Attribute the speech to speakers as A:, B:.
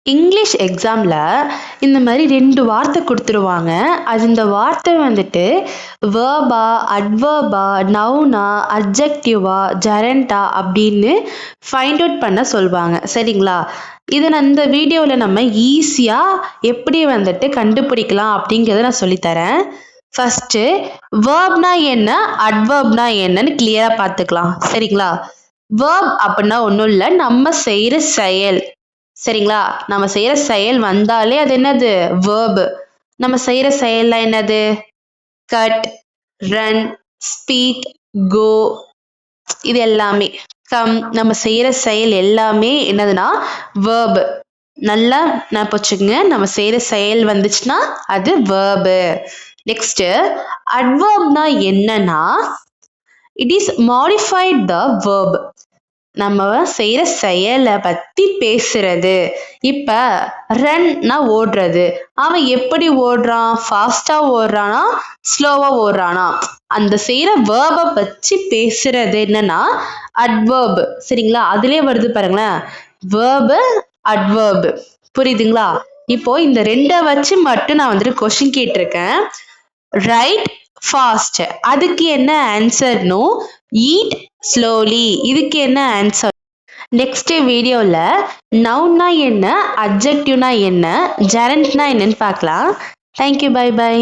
A: English எக்ஸாமில் இந்த மாதிரி 2 வார்த்தை கொடுத்துருவாங்க. அது இந்த வார்த்தை வந்துட்டு வேர்பா, அட்வர்பா, நவுனா, அட்ஜெக்டிவா, ஜெரண்டா அப்படின்னு ஃபைண்ட் அவுட் பண்ண சொல்லுவாங்க. சரிங்களா? இதை நான் இந்த வீடியோவில் நம்ம ஈஸியாக எப்படி வந்துட்டு கண்டுபிடிக்கலாம் அப்படிங்கிறத நான் சொல்லித்தரேன். ஃபஸ்ட்டு வேர்ப்னா என்ன, அட்வர்ப்னா என்னன்னு கிளியராக பார்த்துக்கலாம். சரிங்களா? வேர்ப் அப்படின்னா ஒன்றும் இல்லை, நம்ம செய்கிற செயல். சரிங்களா? நம்ம செய்யற செயல் வந்தாலே அது என்னது? வேர்பு. நம்ம செய்யற செயல்லாம் என்னது? கட், ரன், ஸ்பீக், கோ, இது எல்லாமே. கம், நம்ம செய்யற செயல் எல்லாமே என்னதுன்னா வேர்பு. நல்லா நான் வச்சுக்கோங்க, நம்ம செய்யற செயல் வந்துச்சுன்னா அது வேர்பு. நெக்ஸ்ட் அட்வர்ப்னா என்னன்னா it is modified the verb. நம்ம செய்யற செயலை பத்தி பேசுறது. இப்ப ரன்னா ஓடுறது, அவன் எப்படி ஓடுறான்? ஃபாஸ்டா ஓடுறானா, ஸ்லோவா ஓடுறானா? அந்த செய்யற வேர்பை பற்றி பேசுறது என்னன்னா அட்வர்ப். சரிங்களா? அதுலயே வருது பாருங்களேன், வேர்பு, அட்வர்ப். புரியுதுங்களா? இப்போ இந்த 2 வச்சு மட்டும் நான் வந்துட்டு கொஸ்டின் கேட்டிருக்கேன். ரைட் ஃபாஸ்ட், அதுக்கு என்ன ஆன்சர்னோ? ஈட் ஸ்லோலி, இதுக்கு என்ன ஆன்சர்? நெக்ஸ்ட் வீடியோவில் நவுன்னா என்ன, அட்ஜெக்டிவ்னா என்ன, ஜெரண்ட்னா என்னன்னு பார்க்கலாம். Thank you, bye by.